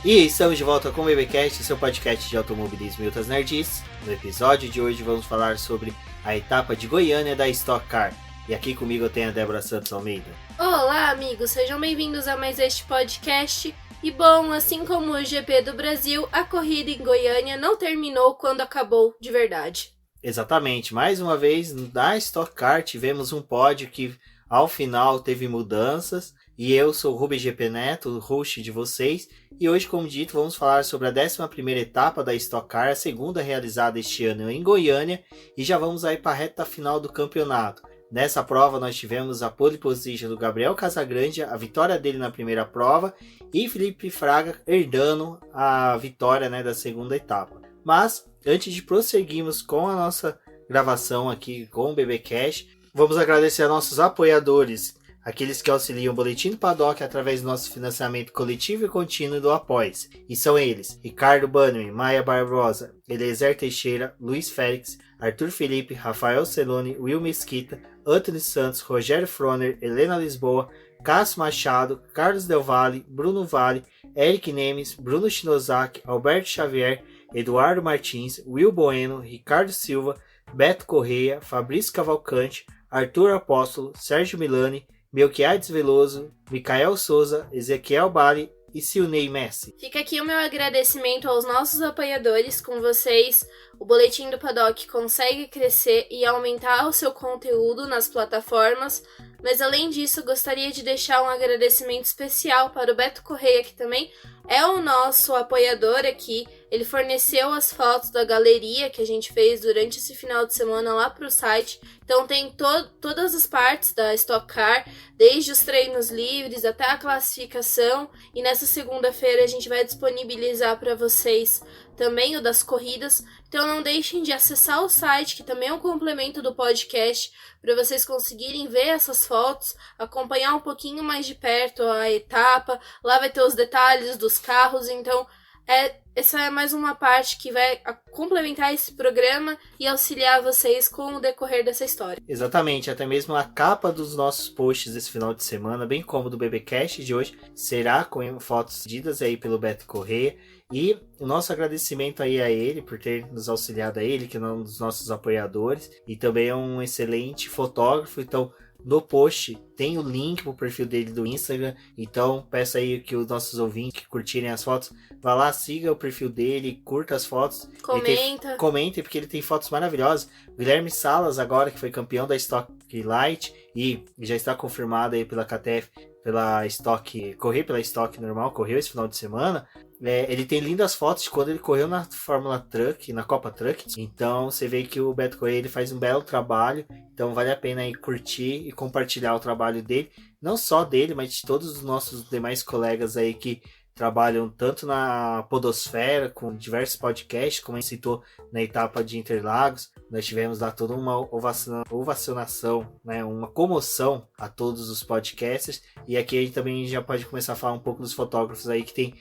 E estamos de volta com o BBcast, seu podcast de automobilismo e outras nerdices. No episódio de hoje vamos falar sobre a etapa de Goiânia da Stock Car. E aqui comigo eu tenho a Débora Santos Almeida. Olá, amigos, sejam bem-vindos a mais este podcast. E bom, assim como o GP do Brasil, a corrida em Goiânia não terminou quando acabou de verdade. Exatamente, mais uma vez na Stock Car tivemos um pódio que ao final teve mudanças. E eu sou o Rubem GP Neto, o host de vocês. E hoje, como dito, vamos falar sobre a 11ª etapa da Stock Car, a segunda realizada este ano em Goiânia. E já vamos aí para a reta final do campeonato. Nessa prova nós tivemos a pole position do Gabriel Casagrande, a vitória dele na primeira prova. E Felipe Fraga herdando a vitória, da segunda etapa. Mas, antes de prosseguirmos com a nossa gravação aqui com o BBcast, vamos agradecer a nossos apoiadores, aqueles que auxiliam o Boletim do Paddock através do nosso financiamento coletivo e contínuo do Apoia-se. E são eles: Ricardo Bannerman, Maia Barbosa, Eliezer Teixeira, Luiz Félix, Arthur Felipe, Rafael Celone, Will Mesquita, Anthony Santos, Rogério Froner, Helena Lisboa, Cássio Machado, Carlos Del Valle, Bruno Vale, Eric Nemes, Bruno Shinozaki, Alberto Xavier, Eduardo Martins, Will Bueno, Ricardo Silva, Beto Correia, Fabrício Cavalcante, Arthur Apóstolo, Sérgio Milani, Melquiades Veloso, Micael Souza, Ezequiel Bali e Silnei Messi. Fica aqui o meu agradecimento aos nossos apoiadores. Com vocês, o Boletim do Paddock consegue crescer e aumentar o seu conteúdo nas plataformas. Mas além disso, gostaria de deixar um agradecimento especial para o Beto Correia, que também é o nosso apoiador aqui. Ele forneceu as fotos da galeria que a gente fez durante esse final de semana lá para o site. Então tem todas as partes da Stock Car, desde os treinos livres até a classificação. E nessa segunda-feira a gente vai disponibilizar para vocês também o das corridas. Então não deixem de acessar o site, que também é um complemento do podcast, para vocês conseguirem ver essas fotos, acompanhar um pouquinho mais de perto a etapa. Lá vai ter os detalhes dos carros, então essa é mais uma parte que vai complementar esse programa e auxiliar vocês com o decorrer dessa história. Exatamente, até mesmo a capa dos nossos posts desse final de semana, bem como do BBcast de hoje, será com fotos cedidas aí pelo Beto Correia. E o nosso agradecimento aí a ele por ter nos auxiliado, a ele, que é um dos nossos apoiadores, e também é um excelente fotógrafo. Então no post tem o link pro perfil dele do Instagram, então peço aí que os nossos ouvintes que curtirem as fotos, vá lá, siga o perfil dele, curta as fotos, comentem, porque ele tem fotos maravilhosas. Guilherme Salas agora, que foi campeão da Stock Light e já está confirmado aí pela KTF, correr pela Stock normal, correu esse final de semana. Ele tem lindas fotos de quando ele correu na Fórmula Truck, na Copa Truck. Então você vê que o Beto Correia ele faz um belo trabalho. Então vale a pena aí curtir e compartilhar o trabalho dele. Não só dele, mas de todos os nossos demais colegas aí que trabalham tanto na podosfera, com diversos podcasts, como a gente citou na etapa de Interlagos. Nós tivemos lá toda uma ovacionação, uma comoção a todos os podcasters. E aqui a gente também já pode começar a falar um pouco dos fotógrafos aí que tem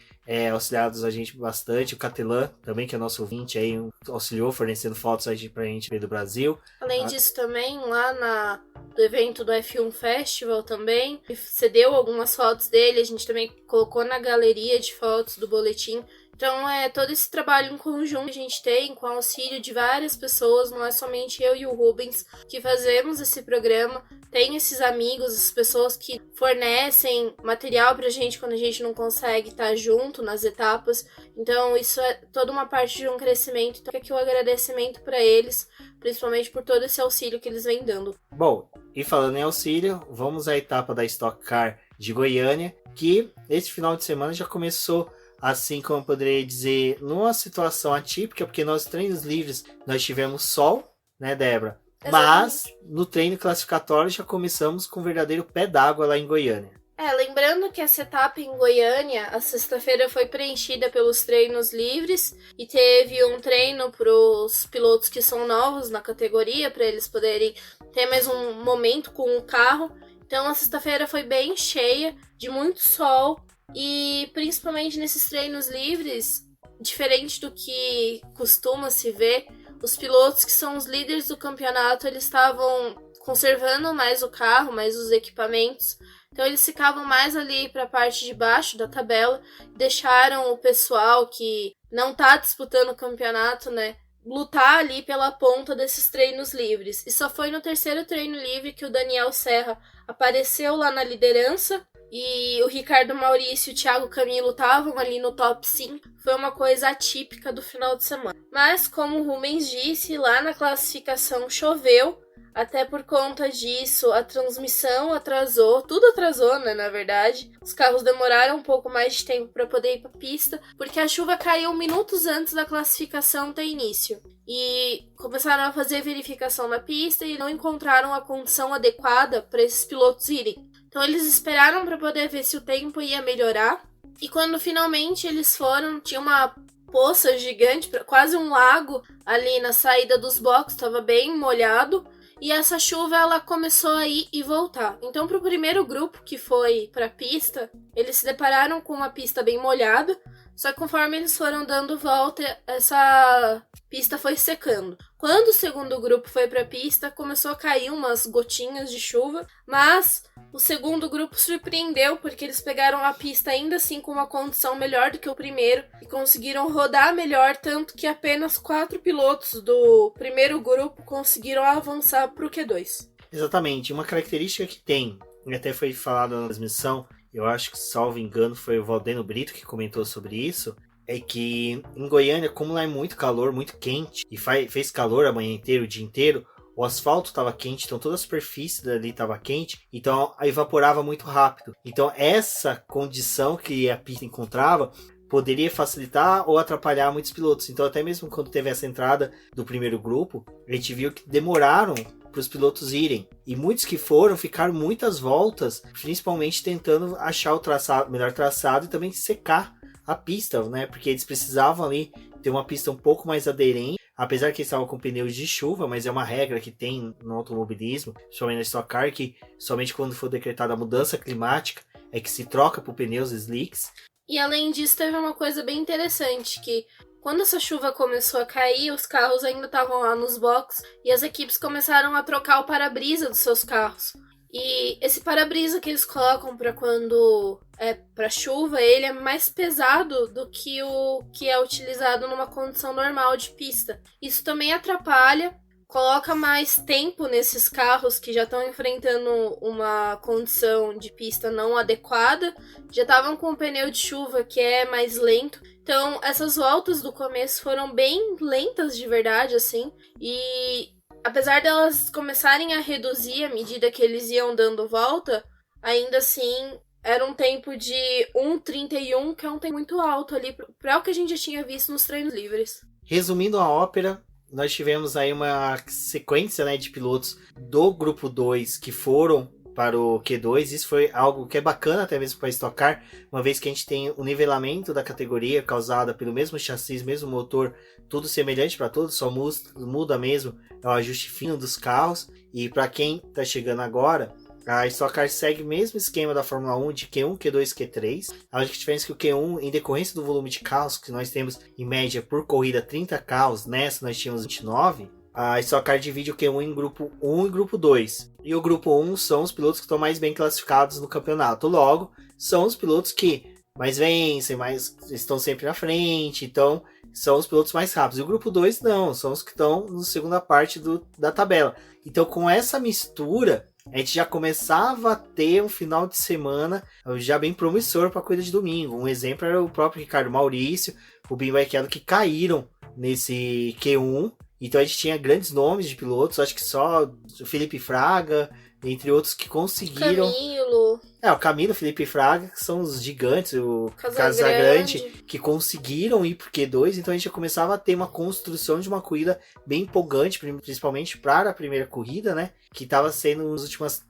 auxiliados a gente bastante. O Catelan também, que é nosso ouvinte, aí auxiliou fornecendo fotos aí pra gente do Brasil. Além disso também, lá do evento do F1 Festival também, cedeu algumas fotos dele, a gente também colocou na galeria de fotos do boletim. Então todo esse trabalho em conjunto que a gente tem, com o auxílio de várias pessoas, não é somente eu e o Rubens que fazemos esse programa. Tem esses amigos, as pessoas que fornecem material pra gente quando a gente não consegue estar junto nas etapas. Então isso é toda uma parte de um crescimento. Então fica aqui o agradecimento para eles, principalmente por todo esse auxílio que eles vêm dando. Bom, e falando em auxílio, vamos à etapa da Stock Car de Goiânia, que esse final de semana já começou, assim como eu poderia dizer, numa situação atípica, porque nos treinos livres nós tivemos sol, Débora? Exatamente. Mas no treino classificatório já começamos com um verdadeiro pé d'água lá em Goiânia. Lembrando que essa etapa em Goiânia, a sexta-feira foi preenchida pelos treinos livres e teve um treino para os pilotos que são novos na categoria, para eles poderem ter mais um momento com o carro. Então a sexta-feira foi bem cheia, de muito sol, e principalmente nesses treinos livres, diferente do que costuma se ver, os pilotos que são os líderes do campeonato, eles estavam conservando mais o carro, mais os equipamentos. Então eles ficavam mais ali para a parte de baixo da tabela, deixaram o pessoal que não tá disputando o campeonato, né, lutar ali pela ponta desses treinos livres. E só foi no terceiro treino livre que o Daniel Serra apareceu lá na liderança, e o Ricardo Maurício e o Thiago Camilo estavam ali no top 5. Foi uma coisa atípica do final de semana. Mas, como o Rubens disse, lá na classificação choveu. Até por conta disso, a transmissão atrasou. Tudo atrasou, né, na verdade. Os carros demoraram um pouco mais de tempo para poder ir para a pista, porque a chuva caiu minutos antes da classificação ter início. E começaram a fazer verificação na pista e não encontraram a condição adequada para esses pilotos irem. Então eles esperaram para poder ver se o tempo ia melhorar. E quando finalmente eles foram, tinha uma poça gigante, quase um lago ali na saída dos boxes, estava bem molhado. E essa chuva ela começou a ir e voltar. Então para o primeiro grupo que foi para a pista, eles se depararam com uma pista bem molhada. Só que conforme eles foram dando volta, essa pista foi secando. Quando o segundo grupo foi para a pista, começou a cair umas gotinhas de chuva, mas o segundo grupo surpreendeu porque eles pegaram a pista ainda assim com uma condição melhor do que o primeiro e conseguiram rodar melhor, tanto que apenas 4 pilotos do primeiro grupo conseguiram avançar para o Q2. Exatamente, uma característica que tem, e até foi falado na transmissão, eu acho que, salvo engano, foi o Valdeno Brito que comentou sobre isso, é que em Goiânia, como lá é muito calor, muito quente, e fez calor a manhã inteira, o dia inteiro, o asfalto estava quente, então toda a superfície dali estava quente, então evaporava muito rápido. Então essa condição que a pista encontrava poderia facilitar ou atrapalhar muitos pilotos. Então até mesmo quando teve essa entrada do primeiro grupo, a gente viu que demoraram para os pilotos irem. E muitos que foram ficaram muitas voltas, principalmente tentando achar o traçado, melhor traçado e também secar a pista, né? Porque eles precisavam ali ter uma pista um pouco mais aderente, apesar que eles estavam com pneus de chuva, mas é uma regra que tem no automobilismo, principalmente na Stock Car, que somente quando for decretada a mudança climática é que se troca por pneus slicks. E além disso, teve uma coisa bem interessante, que quando essa chuva começou a cair, os carros ainda estavam lá nos boxes e as equipes começaram a trocar o para-brisa dos seus carros. E esse para-brisa que eles colocam para quando é para chuva, ele é mais pesado do que o que é utilizado numa condição normal de pista. Isso também atrapalha, coloca mais tempo nesses carros que já estão enfrentando uma condição de pista não adequada, já estavam com o pneu de chuva que é mais lento. Então, essas voltas do começo foram bem lentas de verdade, assim, e apesar delas começarem a reduzir à medida que eles iam dando volta, ainda assim era um tempo de 1:31, que é um tempo muito alto ali para o que a gente já tinha visto nos treinos livres. Resumindo a ópera, nós tivemos aí uma sequência, né, de pilotos do grupo 2 que foram para o Q2. Isso foi algo que é bacana até mesmo para Stock Car, uma vez que a gente tem o nivelamento da categoria causada pelo mesmo chassi, mesmo motor, tudo semelhante para todos, só muda mesmo é o ajuste fino dos carros. E para quem está chegando agora, a Stock Car segue o mesmo esquema da Fórmula 1 de Q1, Q2, Q3. A única diferença é que o Q1, em decorrência do volume de carros, que nós temos em média por corrida 30 carros, nessa nós tínhamos 29, a Stock Car divide o Q1 em grupo 1 e grupo 2. E o grupo 1 são os pilotos que estão mais bem classificados no campeonato. Logo, são os pilotos que mais vencem, mais estão sempre na frente, então são os pilotos mais rápidos. E o grupo 2 não, são os que estão na segunda parte da tabela. Então com essa mistura, a gente já começava a ter um final de semana já bem promissor para a corrida de domingo. Um exemplo era o próprio Ricardo Maurício, o Binho Barrichello, que caíram nesse Q1. Então a gente tinha grandes nomes de pilotos, acho que só o Felipe Fraga, entre outros que conseguiram. Camilo. O Camilo, Felipe Fraga, que são os gigantes, o Casagrande, que conseguiram ir pro Q2. Então a gente já começava a ter uma construção de uma corrida bem empolgante, principalmente para a primeira corrida, né? Que estava sendo nas últimas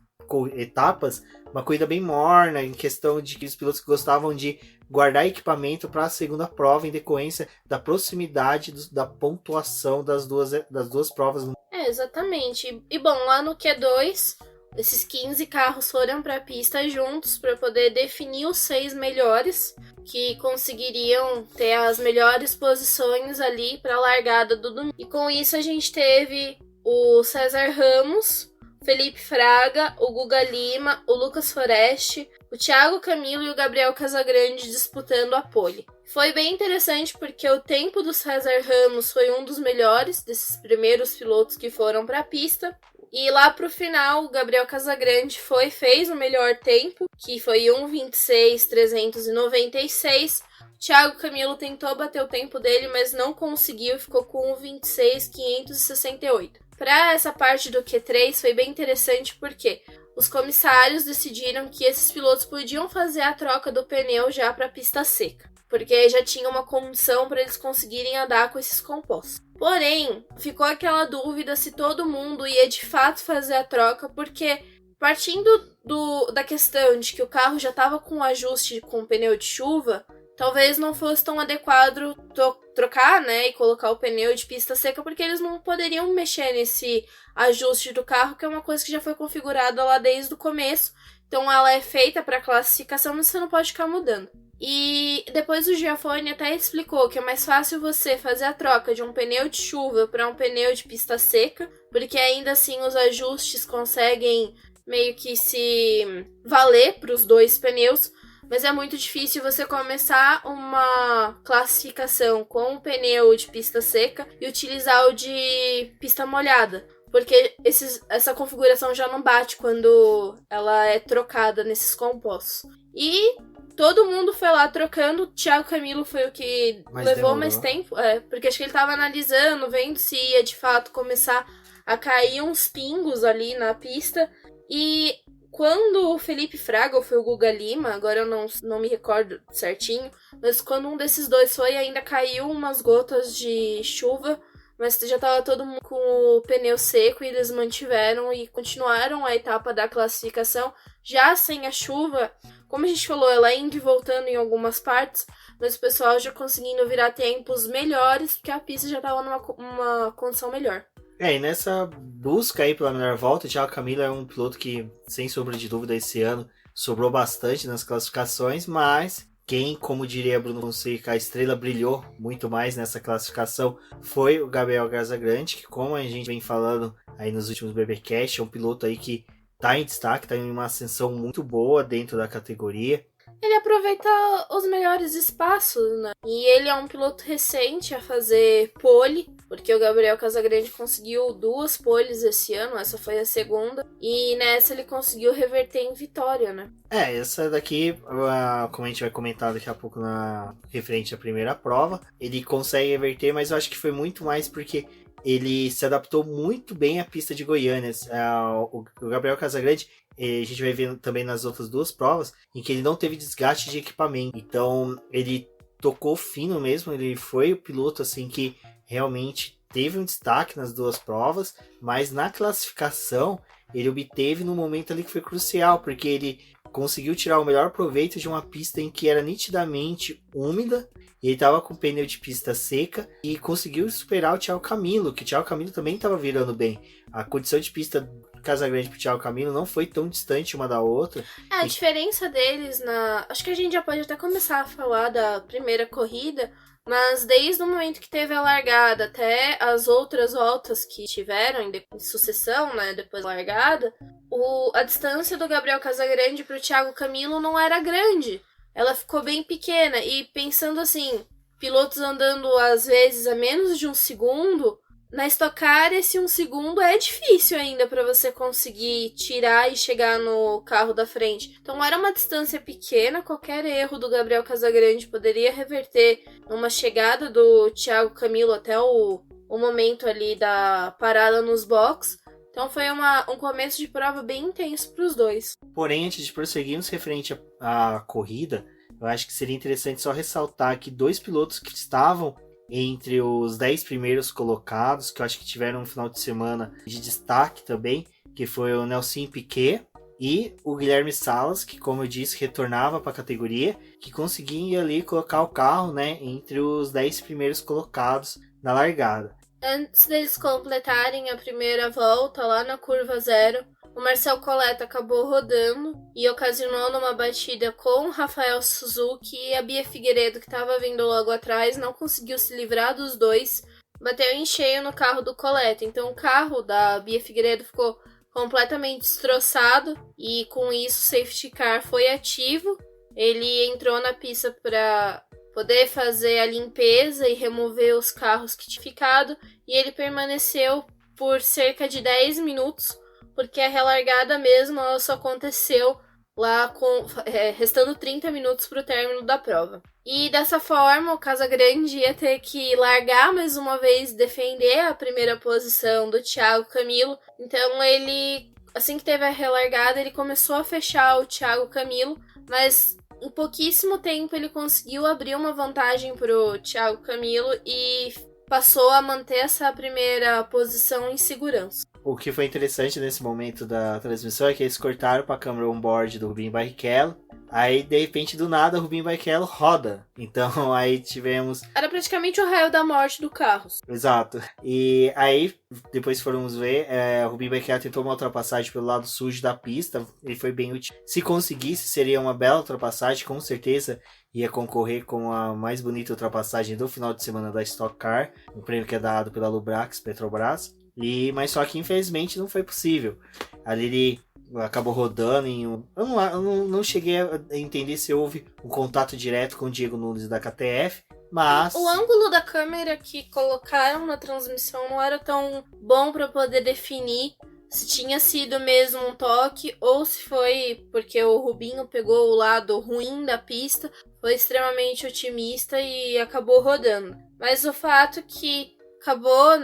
etapas uma corrida bem morna, em questão de que os pilotos gostavam de guardar equipamento para a segunda prova, em decorrência da proximidade da pontuação das duas provas. Exatamente. E bom, lá no Q2, esses 15 carros foram para a pista juntos para poder definir os 6 melhores, que conseguiriam ter as melhores posições ali para a largada do domingo. E com isso a gente teve o César Ramos Felipe Fraga, o Guga Lima, o Lucas Forest, o Thiago Camilo e o Gabriel Casagrande disputando a pole. Foi bem interessante porque o tempo do César Ramos foi um dos melhores desses primeiros pilotos que foram para a pista. E lá pro final, o Gabriel Casagrande fez o melhor tempo, que foi 1:26.396. O Thiago Camilo tentou bater o tempo dele, mas não conseguiu, ficou com 1:26.568. Para essa parte do Q3 foi bem interessante porque os comissários decidiram que esses pilotos podiam fazer a troca do pneu já para a pista seca, porque já tinha uma condição para eles conseguirem andar com esses compostos. Porém, ficou aquela dúvida se todo mundo ia de fato fazer a troca, porque partindo da questão de que o carro já estava com ajuste com o pneu de chuva, talvez não fosse tão adequado trocar, né, e colocar o pneu de pista seca, porque eles não poderiam mexer nesse ajuste do carro, que é uma coisa que já foi configurada lá desde o começo. Então ela é feita para classificação, mas você não pode ficar mudando. E depois o Giafone até explicou que é mais fácil você fazer a troca de um pneu de chuva para um pneu de pista seca, porque ainda assim os ajustes conseguem meio que se valer para os dois pneus, mas é muito difícil você começar uma classificação com um pneu de pista seca e utilizar o de pista molhada, porque essa configuração já não bate quando ela é trocada nesses compostos. E todo mundo foi lá trocando. O Thiago Camilo foi o que levou mais tempo, porque acho que ele estava analisando, vendo se ia de fato começar a cair uns pingos ali na pista. E quando o Felipe Fraga ou foi o Guga Lima, agora eu não me recordo certinho, mas quando um desses dois foi, ainda caiu umas gotas de chuva, mas já estava todo mundo com o pneu seco e eles mantiveram e continuaram a etapa da classificação já sem a chuva. Como a gente falou, ela indo e voltando em algumas partes, mas o pessoal já conseguindo virar tempos melhores, porque a pista já estava numa condição melhor. E nessa busca aí pela melhor volta, o Thiago Camilo é um piloto que, sem sombra de dúvida, esse ano sobrou bastante nas classificações, mas quem, como diria Bruno Fonseca, a estrela brilhou muito mais nessa classificação foi o Gabriel Casagrande, que, como a gente vem falando aí nos últimos BBcast, é um piloto aí que tá em destaque, tá em uma ascensão muito boa dentro da categoria. Ele aproveita os melhores espaços, né? E ele é um piloto recente a fazer pole, porque o Gabriel Casagrande conseguiu 2 poles esse ano, essa foi a segunda, e nessa ele conseguiu reverter em vitória, né? Essa daqui, como a gente vai comentar daqui a pouco referente à primeira prova, ele consegue reverter, mas eu acho que foi muito mais porque ele se adaptou muito bem à pista de Goiânia. O Gabriel Casagrande, a gente vai ver também nas outras 2 provas, em que ele não teve desgaste de equipamento. Então, ele tocou fino mesmo, ele foi o piloto assim que realmente teve um destaque nas 2 provas, mas na classificação ele obteve no momento ali que foi crucial, porque ele conseguiu tirar o melhor proveito de uma pista em que era nitidamente úmida, e ele estava com pneu de pista seca e conseguiu superar o Thiago Camilo, que o Thiago Camilo também estava virando bem. A condição de pista do Casagrande para o Thiago Camilo não foi tão distante uma da outra. A diferença deles acho que a gente já pode até começar a falar da primeira corrida, mas desde o momento que teve a largada até as outras voltas que tiveram em sucessão, né, depois da largada, a distância do Gabriel Casagrande para o Thiago Camilo não era grande. Ela ficou bem pequena. E pensando assim, pilotos andando às vezes a menos de 1 segundo, na Stock Car esse 1 segundo é difícil ainda para você conseguir tirar e chegar no carro da frente. Então era uma distância pequena, qualquer erro do Gabriel Casagrande poderia reverter numa chegada do Thiago Camilo até o momento ali da parada nos box. Então foi um começo de prova bem intenso para os dois. Porém, antes de prosseguirmos referente à corrida, eu acho que seria interessante só ressaltar que 2 pilotos que estavam entre os 10 primeiros colocados, que eu acho que tiveram um final de semana de destaque também, que foi o Nelson Piquet e o Guilherme Salas, que, como eu disse, retornava para a categoria, que conseguia ali colocar o carro, né, entre os 10 primeiros colocados na largada. Antes deles completarem a primeira volta, lá na curva 0, o Marcel Coletta acabou rodando e ocasionou numa batida com o Rafael Suzuki, e a Bia Figueiredo, que estava vindo logo atrás, não conseguiu se livrar dos dois, bateu em cheio no carro do Coletta. Então o carro da Bia Figueiredo ficou completamente destroçado e com isso o safety car foi ativo. Ele entrou na pista para poder fazer a limpeza e remover os carros que tinham ficado e ele permaneceu por cerca de 10 minutos, porque a relargada mesmo ela só aconteceu lá restando 30 minutos para o término da prova. E dessa forma, o Casagrande ia ter que largar mais uma vez, defender a primeira posição do Thiago Camilo. Então ele, assim que teve a relargada, ele começou a fechar o Thiago Camilo, mas em pouquíssimo tempo ele conseguiu abrir uma vantagem para o Thiago Camilo e passou a manter essa primeira posição em segurança. O que foi interessante nesse momento da transmissão é que eles cortaram para a câmera on-board do Rubinho Barrichello. Aí, de repente, do nada, o Rubinho Barrichello roda. Então, aí tivemos... Era praticamente o raio da morte do carro. Exato. E aí, depois fomos ver, o Rubinho Barrichello tentou uma ultrapassagem pelo lado sujo da pista. Ele foi bem útil. Se conseguisse, seria uma bela ultrapassagem, com certeza ia concorrer com a mais bonita ultrapassagem do final de semana da Stock Car, um prêmio que é dado pela Lubrax, Petrobras. Mas só que infelizmente não foi possível. Ali ele acabou rodando em um... Eu não cheguei a entender se houve um contato direto com o Diego Nunes da KTF, mas... O ângulo da câmera que colocaram na transmissão não era tão bom para poder definir se tinha sido mesmo um toque ou se foi porque o Rubinho pegou o lado ruim da pista, foi extremamente otimista e acabou rodando. Mas o fato que acabou,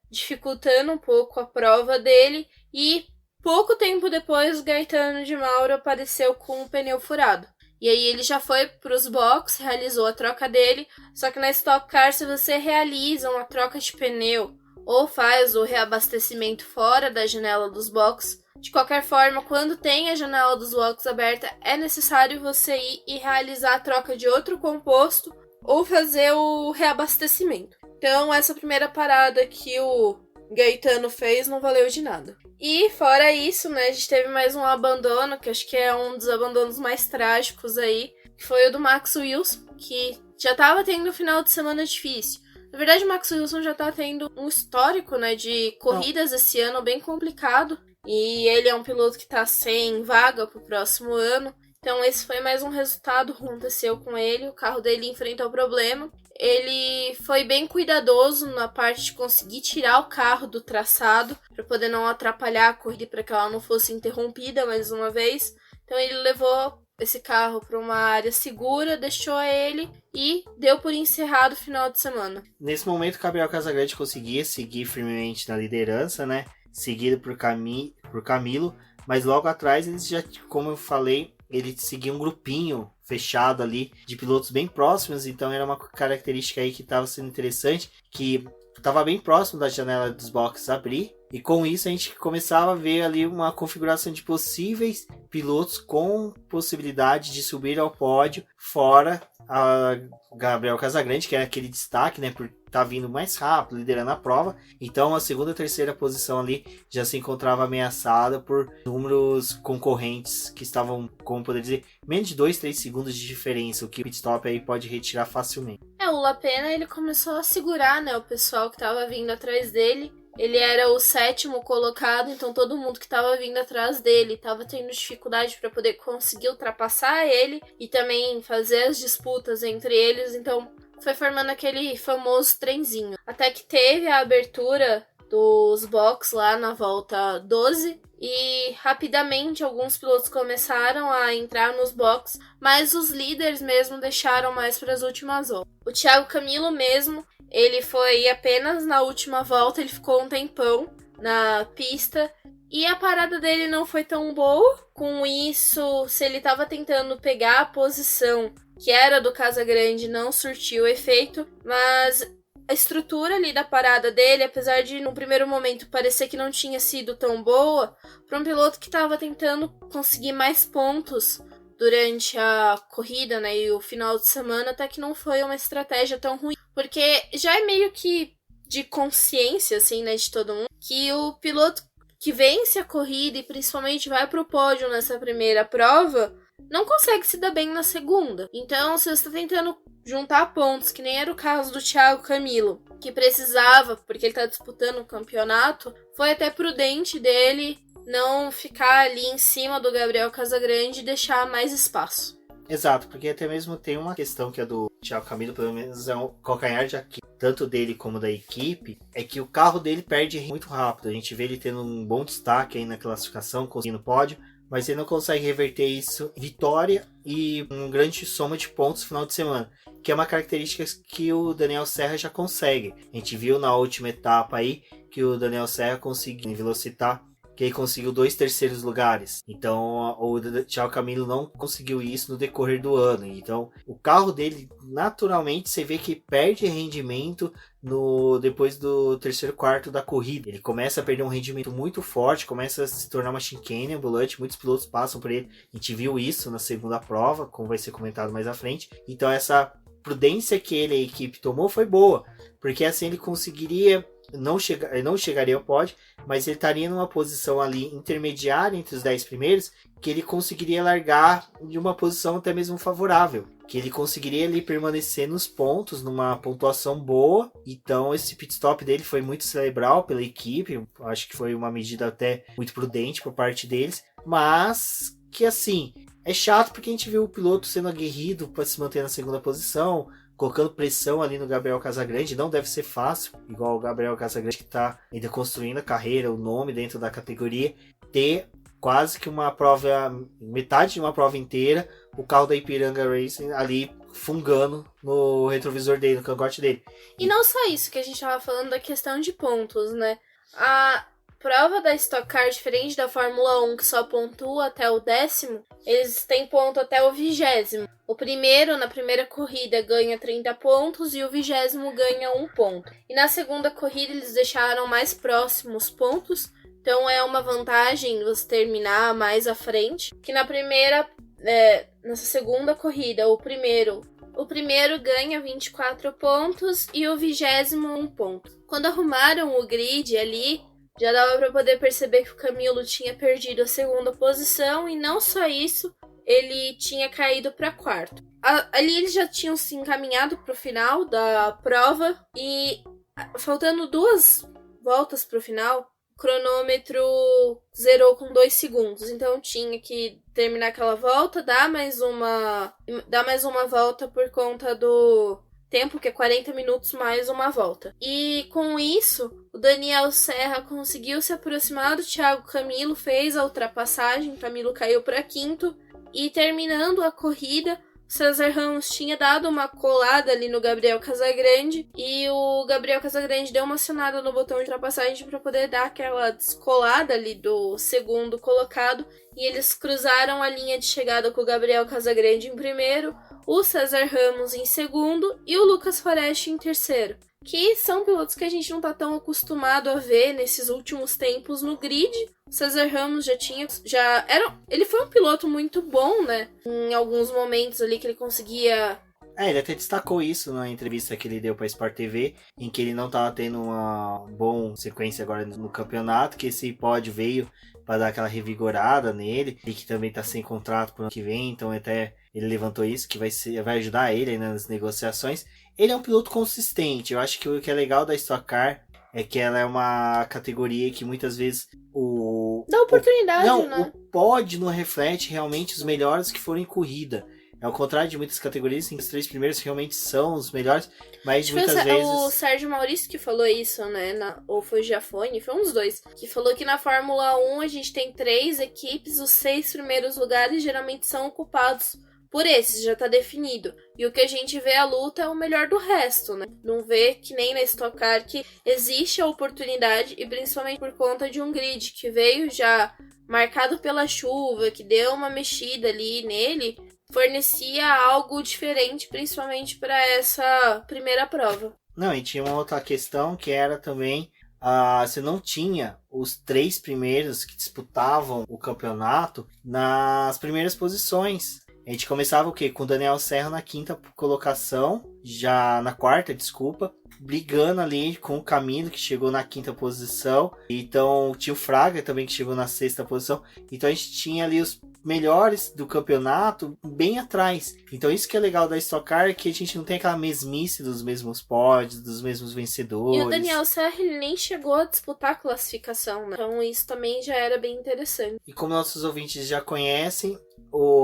dificultando um pouco a prova dele e pouco tempo depois o Gaetano de Mauro apareceu com o pneu furado. E aí ele já foi para os boxes, realizou a troca dele, só que na Stock Car se você realiza uma troca de pneu ou faz o reabastecimento fora da janela dos boxes, de qualquer forma, quando tem a janela dos boxes aberta, é necessário você ir e realizar a troca de outro composto ou fazer o reabastecimento. Então, essa primeira parada que o Gaetano fez não valeu de nada. E, fora isso, a gente teve mais um abandono, que acho que é um dos abandonos mais trágicos aí, que foi o do Max Wilson, que já estava tendo um final de semana difícil. Na verdade, o Max Wilson já está tendo um histórico, de corridas esse ano bem complicado. E ele é um piloto que está sem vaga para o próximo ano. Então, esse foi mais um resultado que aconteceu com ele. O carro dele enfrentou o problema. Ele foi bem cuidadoso na parte de conseguir tirar o carro do traçado para poder não atrapalhar a corrida, para que ela não fosse interrompida mais uma vez. Então ele levou esse carro para uma área segura, deixou ele e deu por encerrado o final de semana. Nesse momento, o Gabriel Casagrande conseguia seguir firmemente na liderança, seguido por Camilo, mas logo atrás eles já, como eu falei, ele seguia um grupinho fechado ali de pilotos bem próximos, então era uma característica aí que estava sendo interessante, que estava bem próximo da janela dos boxes abrir, e com isso a gente começava a ver ali uma configuração de possíveis pilotos com possibilidade de subir ao pódio, fora a Gabriel Casagrande, que era aquele destaque, por estar vindo mais rápido, liderando a prova. Então a segunda e terceira posição ali já se encontrava ameaçada por números concorrentes que estavam, como poder dizer, menos de 2-3 segundos de diferença, o que o pit stop aí pode retirar facilmente. O Lapena ele começou a segurar, o pessoal que estava vindo atrás dele. Ele era o 7º colocado, então todo mundo que estava vindo atrás dele estava tendo dificuldade para poder conseguir ultrapassar ele e também fazer as disputas entre eles, então foi formando aquele famoso trenzinho. Até que teve a abertura dos boxes lá na volta 12 e rapidamente alguns pilotos começaram a entrar nos boxes, mas os líderes mesmo deixaram mais para as últimas voltas. O Thiago Camilo mesmo, ele foi apenas na última volta, ele ficou um tempão na pista e a parada dele não foi tão boa. Com isso, se ele estava tentando pegar a posição que era do Casagrande, não surtiu efeito, mas a estrutura ali da parada dele, apesar de no primeiro momento parecer que não tinha sido tão boa, para um piloto que estava tentando conseguir mais pontos durante a corrida, e o final de semana, até que não foi uma estratégia tão ruim. Porque já é meio que de consciência, assim, de todo mundo, que o piloto que vence a corrida e principalmente vai pro pódio nessa primeira prova, não consegue se dar bem na segunda. Então, se você está tentando juntar pontos, que nem era o caso do Thiago Camilo, que precisava, porque ele está disputando o campeonato, foi até prudente dele não ficar ali em cima do Gabriel Casagrande e deixar mais espaço. Exato, porque até mesmo tem uma questão que é do Thiago Camilo, pelo menos é um calcanhar de Aquiles, tanto dele como da equipe, é que o carro dele perde muito rápido. A gente vê ele tendo um bom destaque aí na classificação, conseguindo pódio, mas ele não consegue reverter isso em vitória e uma grande soma de pontos no final de semana, que é uma característica que o Daniel Serra já consegue. A gente viu na última etapa aí que o Daniel Serra conseguiu em Velocitar, que ele conseguiu 2 terceiros lugares. Então o Thiago Camilo não conseguiu isso no decorrer do ano. Então o carro dele, naturalmente, você vê que perde rendimento depois do terceiro quarto da corrida. Ele começa a perder um rendimento muito forte, começa a se tornar uma chicane ambulante, muitos pilotos passam por ele. A gente viu isso na segunda prova, como vai ser comentado mais à frente. Então essa prudência que ele e a equipe tomou foi boa, porque assim ele conseguiria... não chegaria ao pódio, mas ele estaria numa posição ali intermediária entre os 10 primeiros, que ele conseguiria largar de uma posição até mesmo favorável, que ele conseguiria ali permanecer nos pontos, numa pontuação boa. Então esse pit stop dele foi muito cerebral pela equipe, acho que foi uma medida até muito prudente por parte deles, mas que assim, é chato porque a gente viu o piloto sendo aguerrido para se manter na segunda posição, colocando pressão ali no Gabriel Casagrande. Não deve ser fácil, igual o Gabriel Casagrande, que está ainda construindo a carreira, o nome dentro da categoria, ter quase que uma prova, metade de uma prova inteira, o carro da Ipiranga Racing ali fungando no retrovisor dele, no cangote dele. E não só isso, que a gente estava falando da questão de pontos, né? A prova da Stock Car, diferente da Fórmula 1, que só pontua até o 10º, eles têm ponto até o 20º. O primeiro, na primeira corrida, ganha 30 pontos e o 20º ganha 1 ponto. E na segunda corrida eles deixaram mais próximos pontos, então é uma vantagem você terminar mais à frente. Que na primeira, nessa segunda corrida, o primeiro ganha 24 pontos e o 20º 1 ponto. Quando arrumaram o grid ali, já dava para poder perceber que o Camilo tinha perdido a segunda posição e não só isso, ele tinha caído para quarto. Ali eles já tinham se encaminhado para o final da prova e faltando 2 voltas para o final, o cronômetro zerou com 2 segundos. Então tinha que terminar aquela volta, dar mais uma volta por conta do tempo, que é 40 minutos mais uma volta. E com isso, o Daniel Serra conseguiu se aproximar do Thiago Camilo, fez a ultrapassagem, o Camilo caiu para quinto, e terminando a corrida, o César Ramos tinha dado uma colada ali no Gabriel Casagrande, e o Gabriel Casagrande deu uma acionada no botão de ultrapassagem para poder dar aquela descolada ali do segundo colocado, e eles cruzaram a linha de chegada com o Gabriel Casagrande em primeiro, o César Ramos em segundo e o Lucas Forest em terceiro, que são pilotos que a gente não tá tão acostumado a ver nesses últimos tempos no grid. O César Ramos ele foi um piloto muito bom, né? Em alguns momentos ali que ele conseguia... Ele até destacou isso na entrevista que ele deu para Sport TV, em que ele não estava tendo uma boa sequência agora no campeonato, que esse pódio veio para dar aquela revigorada nele, e que também está sem contrato para o ano que vem, então até ele levantou isso, que vai ajudar ele aí nas negociações. Ele é um piloto consistente. Eu acho que o que é legal da Stock Car é que ela é uma categoria que muitas vezes dá oportunidade, o pódio não reflete realmente os melhores que foram em corrida. É ao contrário de muitas categorias, em que os 3 primeiros realmente são os melhores, mas muitas vezes... O Sérgio Maurício que falou isso, né? Ou foi o Giafone, foi um dos dois. Que falou que na Fórmula 1 a gente tem 3 equipes, os 6 primeiros lugares geralmente são ocupados por esses, já tá definido. E o que a gente vê a luta é o melhor do resto, né? Não vê que nem na Stock Car que existe a oportunidade, e principalmente por conta de um grid que veio já marcado pela chuva, que deu uma mexida ali nele, fornecia algo diferente, principalmente para essa primeira prova. Não, e tinha uma outra questão que era também, você não tinha os 3 primeiros que disputavam o campeonato nas primeiras posições. A gente começava o quê? Com o Daniel Serra na 5ª colocação, já na 4ª, desculpa, brigando ali com o Camilo, que chegou na 5ª posição. Então tinha o Fraga também, que chegou na 6ª posição. Então a gente tinha ali os melhores do campeonato bem atrás. Então isso que é legal da Stock Car, que a gente não tem aquela mesmice dos mesmos pódios, dos mesmos vencedores. E o Daniel Serra, ele nem chegou a disputar a classificação, né? Então isso também já era bem interessante. E como nossos ouvintes já conhecem,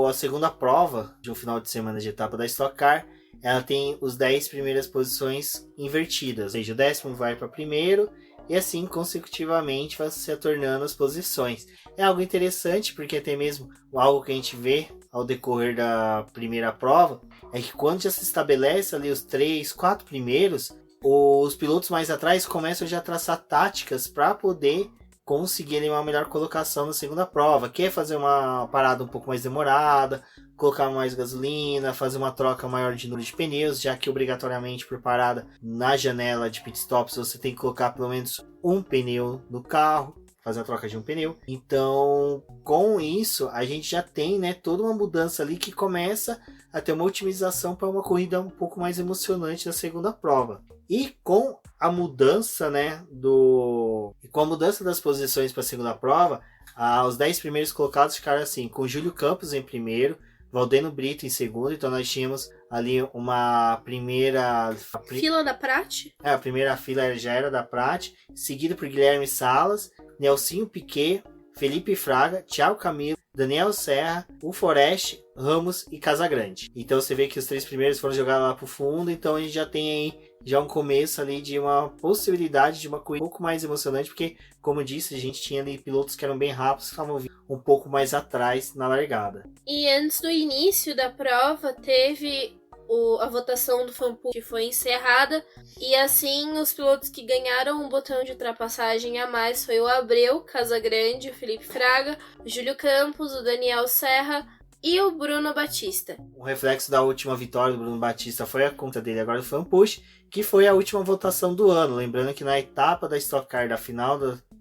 a segunda prova de um final de semana de etapa da Stock Car, ela tem os 10 primeiras posições invertidas. Ou seja, o 10º vai para primeiro e assim consecutivamente vai se tornando as posições. É algo interessante porque até mesmo algo que a gente vê ao decorrer da primeira prova é que quando já se estabelece ali os 3, 4 primeiros, os pilotos mais atrás começam já a traçar táticas para poder conseguirem uma melhor colocação na segunda prova, que é fazer uma parada um pouco mais demorada, colocar mais gasolina, fazer uma troca maior de número de pneus, já que obrigatoriamente por parada na janela de pit stops você tem que colocar pelo menos um pneu no carro, fazer a troca de um pneu. Então, com isso, a gente já tem, né, toda uma mudança ali que começa a ter uma otimização para uma corrida um pouco mais emocionante na segunda prova. E com a mudança, né, das posições para a segunda prova, os 10 primeiros colocados ficaram assim, com Júlio Campos em primeiro, Valdeno Brito em segundo, então nós tínhamos ali uma primeira... Fila da Prati? A primeira fila já era da Prati, seguido por Guilherme Salas, Nelsinho Piquet, Felipe Fraga, Thiago Camilo, Daniel Serra, o Forest, Ramos e Casagrande. Então você vê que os 3 primeiros foram jogados lá pro fundo, então a gente já tem aí já um começo ali de uma possibilidade de uma corrida um pouco mais emocionante, porque, como eu disse, a gente tinha ali pilotos que eram bem rápidos, que estavam vindo um pouco mais atrás na largada. E antes do início da prova, teve a votação do fanpush que foi encerrada, e assim os pilotos que ganharam um botão de ultrapassagem a mais foi o Abreu, Casagrande, o Felipe Fraga, o Júlio Campos, o Daniel Serra e o Bruno Batista. O reflexo da última vitória do Bruno Batista foi a conta dele agora do fanpush, que foi a última votação do ano. Lembrando que na etapa da Stock Car da final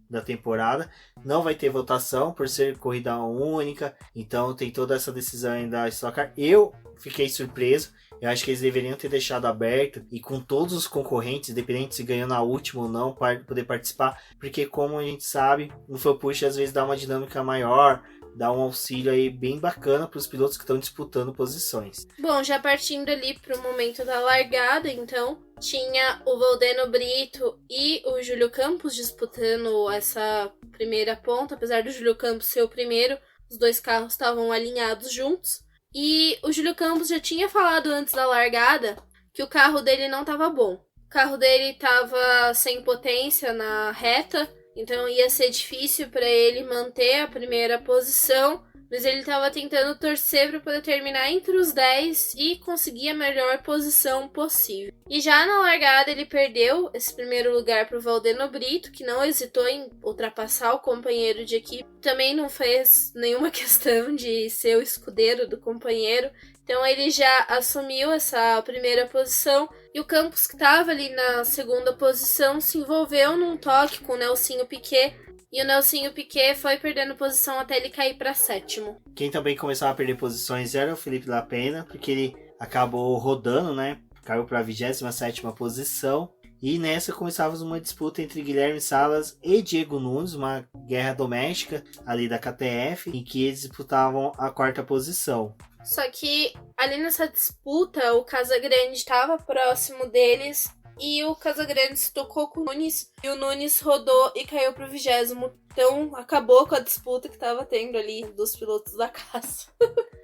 da temporada não vai ter votação por ser corrida única, então tem toda essa decisão ainda da Stock Car. Eu fiquei surpreso, eu acho que eles deveriam ter deixado aberto e com todos os concorrentes, independente se ganhou na última ou não, para poder participar, porque como a gente sabe, o fanpush às vezes dá uma dinâmica maior, dá um auxílio aí bem bacana para os pilotos que estão disputando posições. Bom, já partindo ali para o momento da largada, então, tinha o Valdeno Brito e o Júlio Campos disputando essa primeira ponta, apesar do Júlio Campos ser o primeiro, os 2 carros estavam alinhados juntos. E o Júlio Campos já tinha falado antes da largada que o carro dele não estava bom. O carro dele estava sem potência na reta, então ia ser difícil para ele manter a primeira posição, mas ele estava tentando torcer para poder terminar entre os 10 e conseguir a melhor posição possível. E já na largada ele perdeu esse primeiro lugar para o Valdeno Brito, que não hesitou em ultrapassar o companheiro de equipe. Também não fez nenhuma questão de ser o escudeiro do companheiro. Então ele já assumiu essa primeira posição e o Campos, que estava ali na segunda posição, se envolveu num toque com o Nelsinho Piquet. E o Nelsinho Piquet foi perdendo posição até ele cair para 7º. Quem também começava a perder posições era o Felipe Lapena, porque ele acabou rodando, né? Caiu para a 27ª posição. E nessa começávamos uma disputa entre Guilherme Salas e Diego Nunes, uma guerra doméstica ali da KTF, em que eles disputavam a 4ª posição. Só que ali nessa disputa, o Casagrande estava próximo deles e o Casagrande se tocou com o Nunes e o Nunes rodou e caiu pro 20º. Então acabou com a disputa que tava tendo ali dos pilotos da casa.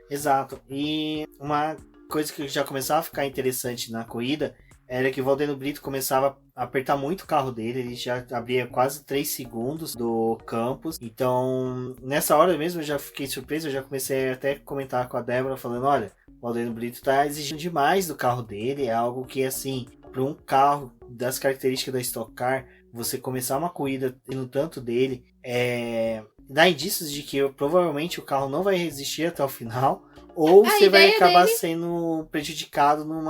Exato. E uma coisa que já começava a ficar interessante na corrida era que o Valdeno Brito começava a apertar muito o carro dele, ele já abria quase 3 segundos do Campos. Então, nessa hora mesmo eu já fiquei surpreso, eu já comecei até a comentar com a Débora, falando, olha, o Valdeno Brito tá exigindo demais do carro dele, é algo que, assim, para um carro das características da Stock Car, você começar uma corrida tendo tanto dele, dá indícios de que provavelmente o carro não vai resistir até o final, ou você vai acabar sendo prejudicado num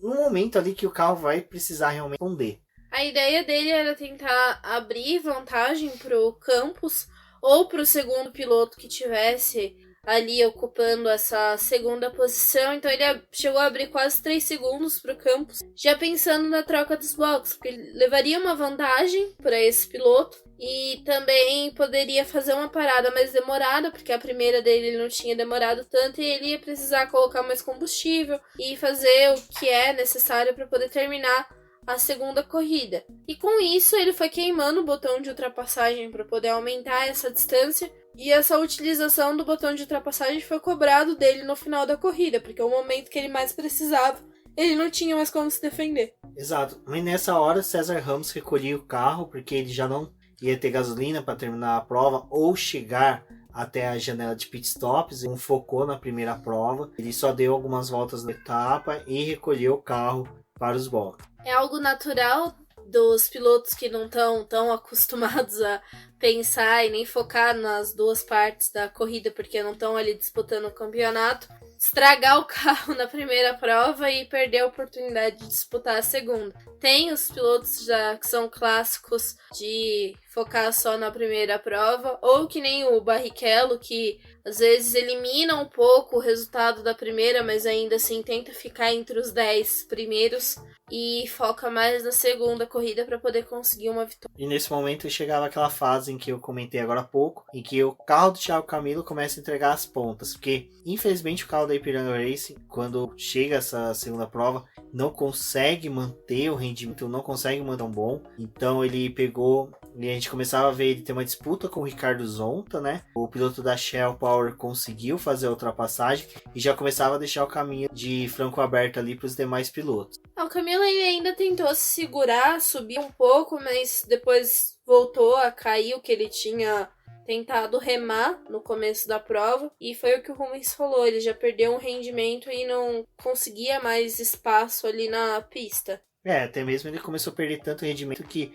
momento ali que o carro vai precisar realmente responder. A ideia dele era tentar abrir vantagem pro Campos ou pro segundo piloto que tivesse ali ocupando essa segunda posição, então ele chegou a abrir quase 3 segundos para o Campos, já pensando na troca dos boxes, porque ele levaria uma vantagem para esse piloto e também poderia fazer uma parada mais demorada, porque a primeira dele ele não tinha demorado tanto e ele ia precisar colocar mais combustível e fazer o que é necessário para poder terminar a segunda corrida. E com isso ele foi queimando o botão de ultrapassagem para poder aumentar essa distância. E essa utilização do botão de ultrapassagem foi cobrado dele no final da corrida, porque é o momento que ele mais precisava, ele não tinha mais como se defender. Exato. E nessa hora, César Ramos recolhia o carro, porque ele já não ia ter gasolina para terminar a prova ou chegar até a janela de pit stops. Ele não focou na primeira prova, ele só deu algumas voltas na etapa e recolheu o carro para os boxes. É algo natural dos pilotos que não estão tão acostumados a pensar e nem focar nas duas partes da corrida, porque não estão ali disputando o campeonato, estragar o carro na primeira prova e perder a oportunidade de disputar a segunda. Tem os pilotos já que são clássicos de focar só na primeira prova, ou que nem o Barrichello, que às vezes elimina um pouco o resultado da primeira, mas ainda assim tenta ficar entre os 10 primeiros e foca mais na segunda corrida para poder conseguir uma vitória. E nesse momento chegava aquela fase em que eu comentei agora há pouco, em que o carro do Thiago Camilo começa a entregar as pontas, porque infelizmente o carro da Ipiranga Racing, quando chega essa segunda prova, não consegue manter o rendimento, não consegue manter um bom. Então ele pegou e a gente começava a ver ele ter uma disputa com o Ricardo Zonta, né? O piloto da Shell Power conseguiu fazer a ultrapassagem e já começava a deixar o caminho de franco aberto ali para os demais pilotos. O Camilo ele ainda tentou se segurar, subir um pouco, mas depois voltou a cair o que ele tinha tentado remar no começo da prova, e foi o que o Rubens falou, ele já perdeu um rendimento e não conseguia mais espaço ali na pista. Até mesmo ele começou a perder tanto rendimento que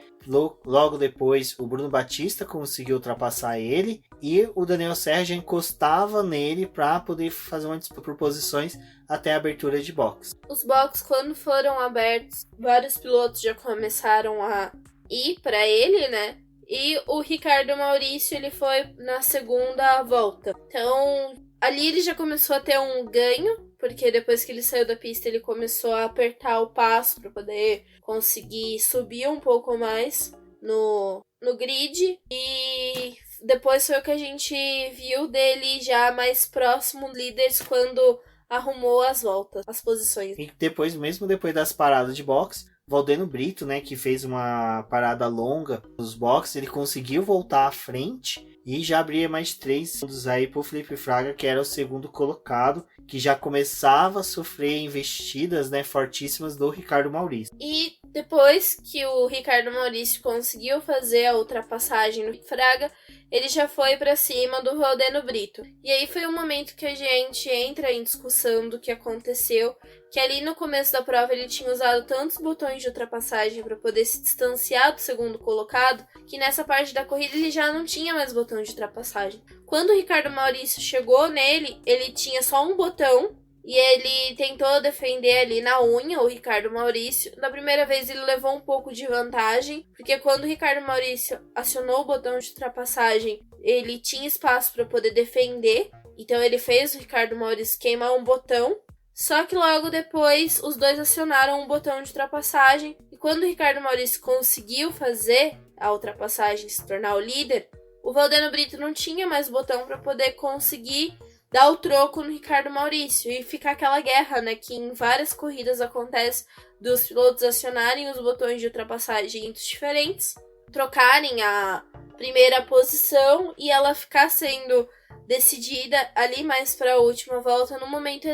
logo depois o Bruno Batista conseguiu ultrapassar ele e o Daniel Serra já encostava nele para poder fazer uma disputa por posições até a abertura de box. Os boxes, quando foram abertos, vários pilotos já começaram a ir para ele, né? E o Ricardo Maurício, ele foi na segunda volta. Então, ali ele já começou a ter um ganho, porque depois que ele saiu da pista, ele começou a apertar o passo para poder conseguir subir um pouco mais no grid. E depois foi o que a gente viu dele já mais próximo líderes quando arrumou as voltas, as posições. E depois, mesmo depois das paradas de boxe, Valdeno Brito, né, que fez uma parada longa nos boxes, ele conseguiu voltar à frente e já abria mais 3 segundos aí pro Felipe Fraga, que era o segundo colocado, que já começava a sofrer investidas, né, fortíssimas do Ricardo Maurício. E depois que o Ricardo Maurício conseguiu fazer a ultrapassagem no Fraga, ele já foi para cima do Valdeno Brito. E aí foi um momento que a gente entra em discussão do que aconteceu, que ali no começo da prova ele tinha usado tantos botões de ultrapassagem para poder se distanciar do segundo colocado, que nessa parte da corrida ele já não tinha mais botão de ultrapassagem. Quando o Ricardo Maurício chegou nele, ele tinha só um botão e ele tentou defender ali na unha o Ricardo Maurício. Na primeira vez ele levou um pouco de vantagem, porque quando o Ricardo Maurício acionou o botão de ultrapassagem, ele tinha espaço para poder defender. Então ele fez o Ricardo Maurício queimar um botão. Só que logo depois os dois acionaram um botão de ultrapassagem. E quando o Ricardo Maurício conseguiu fazer a ultrapassagem e se tornar o líder, o Valdeno Brito não tinha mais botão para poder conseguir dar o troco no Ricardo Maurício e ficar aquela guerra, né, que em várias corridas acontece dos pilotos acionarem os botões de ultrapassagem diferentes, trocarem a primeira posição e ela ficar sendo decidida ali mais para a última volta, no momento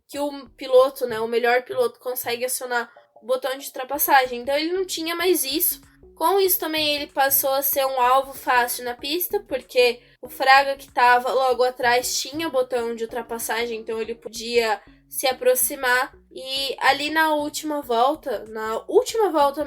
que o piloto, né, o melhor piloto consegue acionar o botão de ultrapassagem. Então ele não tinha mais isso. Com isso também ele passou a ser um alvo fácil na pista, porque o Fraga que estava logo atrás tinha botão de ultrapassagem, então ele podia se aproximar. E ali na última volta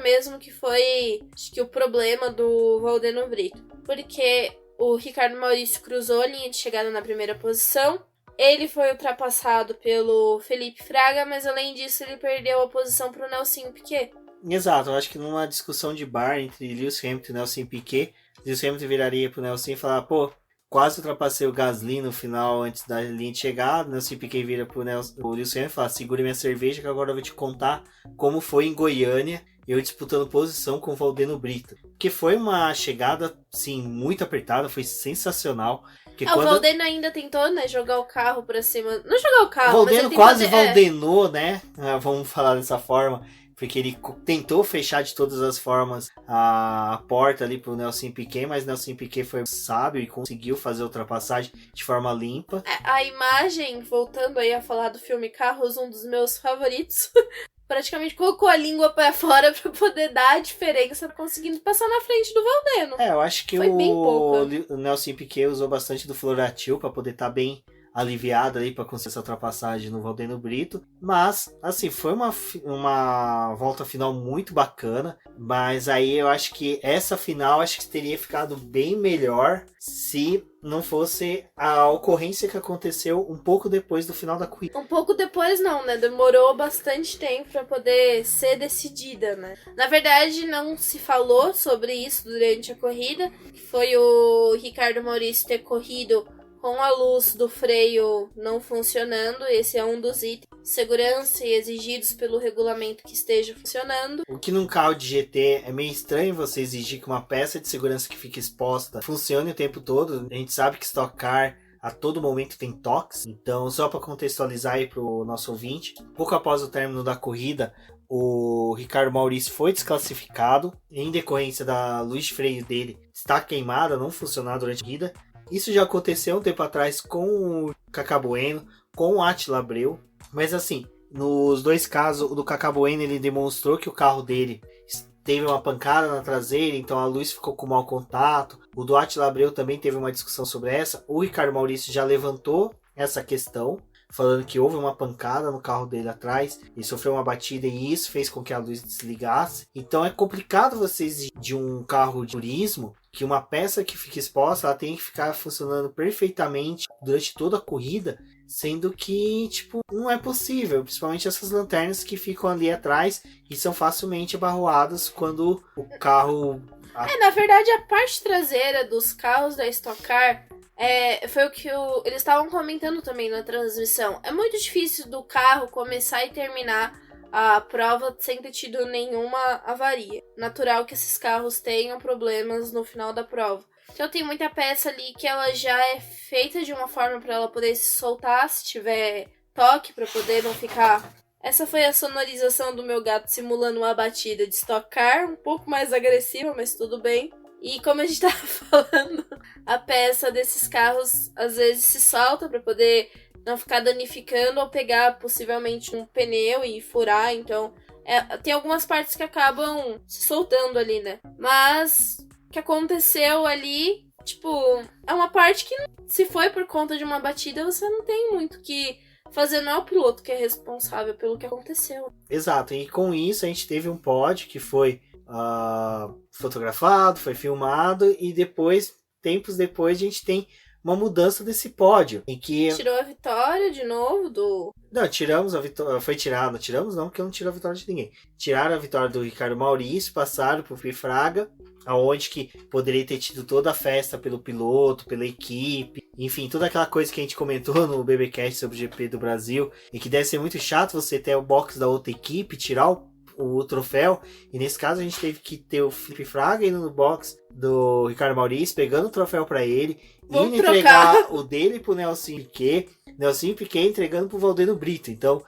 mesmo, que foi, acho que o problema do Valdeno Brito, porque o Ricardo Maurício cruzou a linha de chegada na primeira posição, ele foi ultrapassado pelo Felipe Fraga, mas além disso ele perdeu a posição para o Nelsinho Piquet. Exato, eu acho que numa discussão de bar entre Lewis Hamilton e Nelson Piquet, Lewis Hamilton viraria pro Nelson e falar, pô, quase ultrapassei o Gasly no final antes da linha de chegada. Nelson Piquet vira pro Lewis Hamilton e fala: segure minha cerveja que agora eu vou te contar como foi em Goiânia, eu disputando posição com o Valdeno Brito. Que foi uma chegada, sim, muito apertada, foi sensacional. O Valdeno ainda tentou, né, jogar o carro pra cima. Não jogar o carro, o Valdeno mas ele quase valdenou, né? Vamos falar dessa forma. Porque ele tentou fechar de todas as formas a porta ali pro Nelson Piquet, mas Nelson Piquet foi sábio e conseguiu fazer a ultrapassagem de forma limpa. A imagem, voltando aí a falar do filme Carros, um dos meus favoritos, praticamente colocou a língua pra fora pra poder dar a diferença, conseguindo passar na frente do Valdeno. Eu acho que o Nelson Piquet usou bastante do Floratil pra poder estar bem aliviado ali para conseguir essa ultrapassagem no Valdeno Brito, mas assim, foi uma volta final muito bacana, mas aí eu acho que essa final acho que teria ficado bem melhor se não fosse a ocorrência que aconteceu um pouco depois do final da corrida. Um pouco depois não, né? Demorou bastante tempo para poder ser decidida, né? Na verdade, não se falou sobre isso durante a corrida, foi o Ricardo Maurício ter corrido com a luz do freio não funcionando. Esse é um dos itens de segurança e exigidos pelo regulamento que esteja funcionando. O que num carro de GT é meio estranho você exigir que uma peça de segurança que fica exposta funcione o tempo todo. A gente sabe que Stock Car a todo momento tem toques. Então, só para contextualizar aí para o nosso ouvinte, pouco após o término da corrida, o Ricardo Maurício foi desclassificado em decorrência da luz de freio dele estar queimada, não funcionar durante a corrida. Isso já aconteceu um tempo atrás com o Cacá Bueno, com o Attila Abreu. Mas assim, nos dois casos, o do Cacá Bueno ele demonstrou que o carro dele teve uma pancada na traseira, então a luz ficou com mau contato. O do Attila Abreu também teve uma discussão sobre essa. O Ricardo Maurício já levantou essa questão, falando que houve uma pancada no carro dele atrás e sofreu uma batida e isso fez com que a luz desligasse. Então é complicado você exigir de um carro de turismo que uma peça que fica exposta, ela tem que ficar funcionando perfeitamente durante toda a corrida, sendo que, tipo, não é possível, principalmente essas lanternas que ficam ali atrás e são facilmente abarroadas quando o carro... Na verdade, a parte traseira dos carros da Stock Car foi o que eles estavam comentando também na transmissão. É muito difícil do carro começar e terminar a prova sem ter tido nenhuma avaria. Natural que esses carros tenham problemas no final da prova. Então tem muita peça ali que ela já é feita de uma forma para ela poder se soltar se tiver toque, para poder não ficar... Essa foi a sonorização do meu gato simulando uma batida de Stock Car, um pouco mais agressiva, mas tudo bem. E como a gente tava falando, a peça desses carros às vezes se solta para poder não ficar danificando ou pegar possivelmente um pneu e furar. Então tem algumas partes que acabam se soltando ali, né? Mas o que aconteceu ali, tipo, é uma parte que se foi por conta de uma batida, você não tem muito que fazer, não é o piloto que é responsável pelo que aconteceu. Exato, e com isso a gente teve um pódio que foi fotografado, foi filmado e depois, tempos depois, a gente tem uma mudança desse pódio. Em que... Tirou a vitória de novo do... Não, tiramos a vitória, foi tirado, tiramos não, porque eu não tirou a vitória de ninguém. Tiraram a vitória do Ricardo Maurício, passaram pro Fui Fraga, aonde que poderia ter tido toda a festa pelo piloto, pela equipe, enfim, toda aquela coisa que a gente comentou no BBcast sobre o GP do Brasil, e que deve ser muito chato você ter o box da outra equipe, tirar o troféu, e nesse caso a gente teve que ter o Felipe Fraga indo no box do Ricardo Maurício, pegando o troféu para ele, indo entregar o dele pro Nelson Piquet entregando pro Valdeno Brito. Então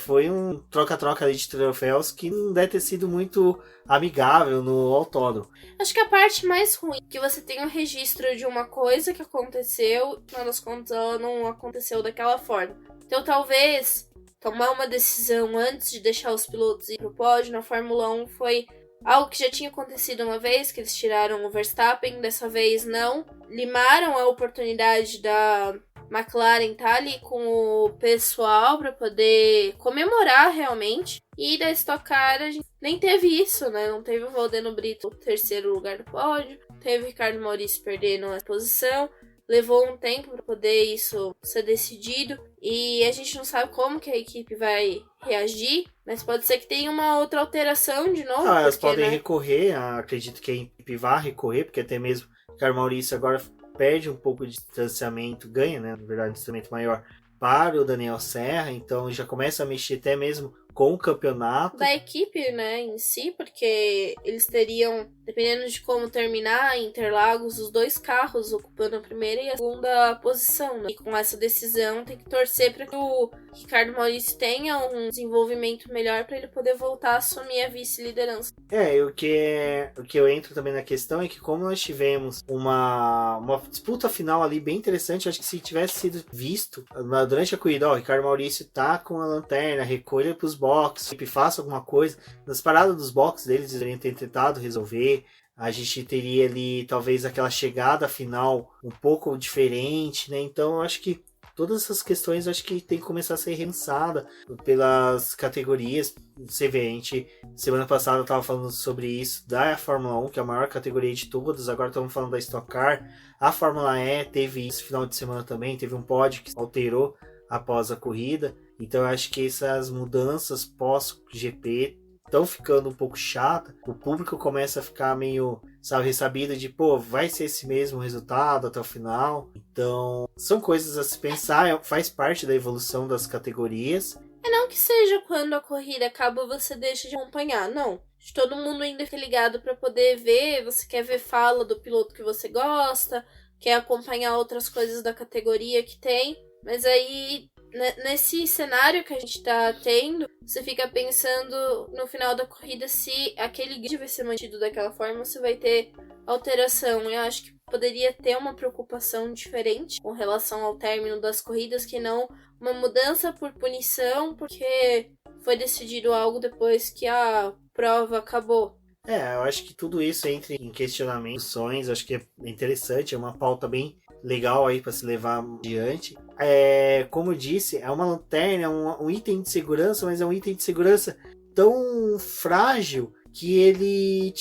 foi um troca-troca ali de troféus que não deve ter sido muito amigável no autódromo. Acho que a parte mais ruim é que você tem um registro de uma coisa que aconteceu, no final das contas ela não aconteceu daquela forma. Então talvez tomar uma decisão antes de deixar os pilotos ir pro pódio na Fórmula 1 foi algo que já tinha acontecido uma vez, que eles tiraram o Verstappen, dessa vez não. Limaram a oportunidade da McLaren estar ali com o pessoal para poder comemorar realmente. E da Stock Car a gente nem teve isso, né? Não teve o Valdeno Brito terceiro lugar do pódio, teve o Ricardo Maurício perdendo a posição. Levou um tempo para poder isso ser decidido e a gente não sabe como que a equipe vai reagir, mas pode ser que tenha uma outra alteração de novo. Elas podem recorrer, acredito que a equipe vai recorrer, porque até mesmo o Ricardo Maurício agora perde um pouco de distanciamento, ganha, né, na verdade, um distanciamento maior para o Daniel Serra, então já começa a mexer até mesmo com o campeonato. Da equipe, né, em si, porque eles teriam, dependendo de como terminar, Interlagos, os 2 carros ocupando a primeira e a segunda posição, né? E com essa decisão tem que torcer para que o Ricardo Maurício tenha um desenvolvimento melhor para ele poder voltar a assumir a vice-liderança. O que eu entro também na questão é que como nós tivemos uma disputa final ali bem interessante, acho que se tivesse sido visto durante a corrida, o Ricardo Maurício tá com a lanterna, recolha pros boxes, faça alguma coisa, nas paradas dos boxes deles, eles deveriam ter tentado resolver. A gente teria ali talvez aquela chegada final um pouco diferente, né? Então eu acho que todas essas questões acho que tem que começar a ser repensada pelas categorias. Você vê, a gente semana passada estava falando sobre isso da Fórmula 1, que é a maior categoria de todas, agora estamos falando da Stock Car. A Fórmula E teve isso final de semana também, teve um pódio que alterou após a corrida. Então eu acho que essas mudanças pós-GP estão ficando um pouco chata. O público começa a ficar meio, ressabido de, vai ser esse mesmo resultado até o final. Então, são coisas a se pensar, faz parte da evolução das categorias. Não que seja quando a corrida acaba você deixa de acompanhar, não. Todo mundo ainda fica ligado para poder ver, você quer ver fala do piloto que você gosta, quer acompanhar outras coisas da categoria que tem, mas aí nesse cenário que a gente tá tendo, você fica pensando no final da corrida se aquele grid vai ser mantido daquela forma ou se vai ter alteração. Eu acho que poderia ter uma preocupação diferente com relação ao término das corridas, que não uma mudança por punição, porque foi decidido algo depois que a prova acabou. Eu acho que tudo isso entra em questionamentos, acho que é interessante, é uma pauta bem legal aí para se levar adiante. Como eu disse, é uma lanterna, é um item de segurança, mas é um item de segurança tão frágil que ele,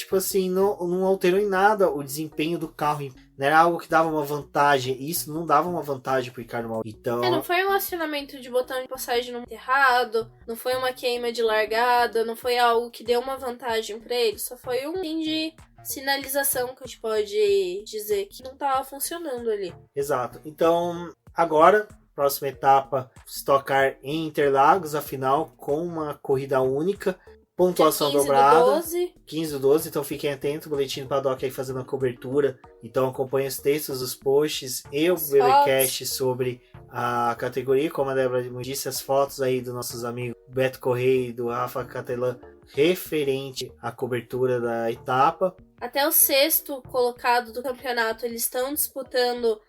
não alterou em nada o desempenho do carro. Não era algo que dava uma vantagem. Isso não dava uma vantagem pro Ricardo Maurício. Então... não foi um acionamento de botão de passagem no momento errado, não foi uma queima de largada, não foi algo que deu uma vantagem para ele, só foi um fim de sinalização que a gente pode dizer que não estava funcionando ali. Exato. Então, agora, próxima etapa, Stock Car em Interlagos, afinal, com uma corrida única, pontuação dobrada. 15 do 12, então fiquem atentos, o Boletim do Paddock aí fazendo a cobertura. Então acompanhem os textos, os posts e o BBcast sobre a categoria, como a Débora disse, as fotos aí dos nossos amigos Beto Correia e do Rafa Catelan referente à cobertura da etapa. Até o 6º colocado do campeonato, eles estão disputando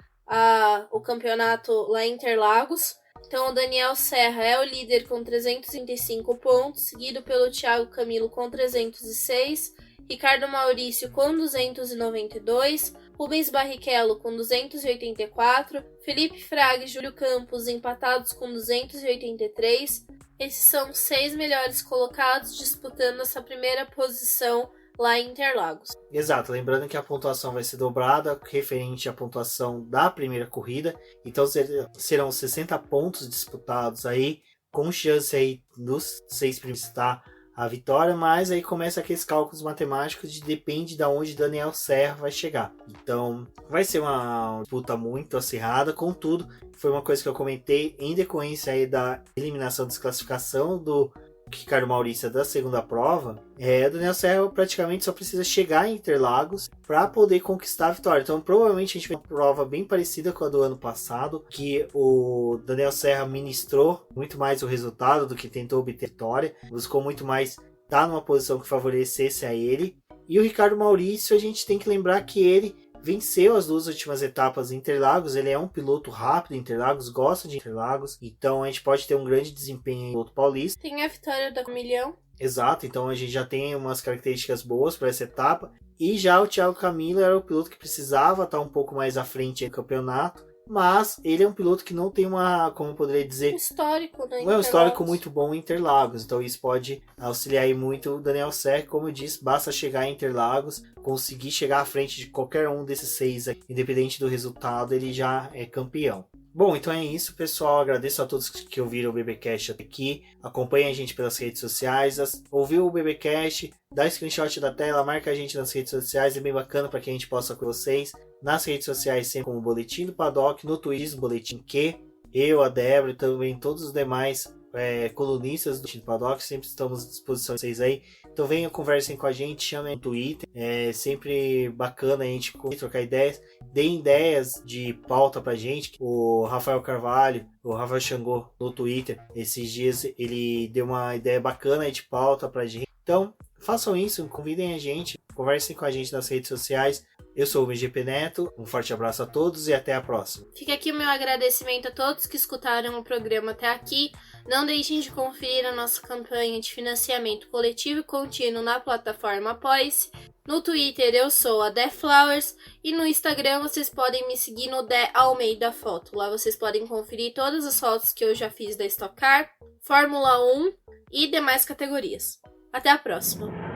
o campeonato lá em Interlagos. Então o Daniel Serra é o líder com 335 pontos, seguido pelo Thiago Camilo com 306, Ricardo Maurício com 292, Rubens Barrichello com 284, Felipe Fraga e Júlio Campos empatados com 283. Esses são os 6 melhores colocados disputando essa primeira posição lá em Interlagos. Exato, lembrando que a pontuação vai ser dobrada referente à pontuação da primeira corrida, então serão 60 pontos disputados aí, com chance aí dos 6 primeiros estar a vitória, mas aí começa aqueles cálculos matemáticos de depende de onde Daniel Serra vai chegar. Então vai ser uma disputa muito acirrada, contudo, foi uma coisa que eu comentei em decorrência aí da eliminação, desclassificação do Ricardo Maurício da segunda prova, o Daniel Serra praticamente só precisa chegar em Interlagos para poder conquistar a vitória. Então provavelmente a gente vai ter uma prova bem parecida com a do ano passado, que o Daniel Serra ministrou muito mais o resultado do que tentou obter a vitória, buscou muito mais estar numa posição que favorecesse a ele. E o Ricardo Maurício, a gente tem que lembrar que ele venceu as 2 últimas etapas em Interlagos, ele é um piloto rápido em Interlagos, gosta de Interlagos, então a gente pode ter um grande desempenho em piloto paulista. Tem a vitória da Milhão. Exato, então a gente já tem umas características boas para essa etapa, e já o Thiago Camilo era o piloto que precisava estar um pouco mais à frente no campeonato, mas ele é um piloto que não tem uma, como eu poderia dizer, histórico, né? Não é um histórico muito bom em Interlagos, então isso pode auxiliar aí muito o Daniel Serra. Como eu disse, basta chegar em Interlagos, conseguir chegar à frente de qualquer um desses 6, independente do resultado, ele já é campeão. Bom, então é isso, pessoal. Agradeço a todos que ouviram o BBcast até aqui. Acompanhem a gente pelas redes sociais. Ouviu o BBcast? Dá screenshot da tela, marca a gente nas redes sociais. É bem bacana para que a gente possa com vocês. nas redes sociais, sempre como Boletim do Paddock, no Twitter, Boletim Q. Eu, a Débora e também todos os demais colunistas do Boletim do Paddock sempre estamos à disposição de vocês aí. Então venham, conversem com a gente, chamem no Twitter. É sempre bacana a gente trocar ideias. Deem ideias de pauta pra gente. O Rafael Carvalho, o Rafael Xangô no Twitter, esses dias ele deu uma ideia bacana aí de pauta pra gente. Então façam isso, convidem a gente, conversem com a gente nas redes sociais. Eu sou o MGP Neto, um forte abraço a todos e até a próxima. Fica aqui o meu agradecimento a todos que escutaram o programa até aqui. Não deixem de conferir a nossa campanha de financiamento coletivo e contínuo na plataforma Apoia-se. No Twitter eu sou a The Flowers e no Instagram vocês podem me seguir no The Almeida Foto. Lá vocês podem conferir todas as fotos que eu já fiz da Stock Car, Fórmula 1 e demais categorias. Até a próxima!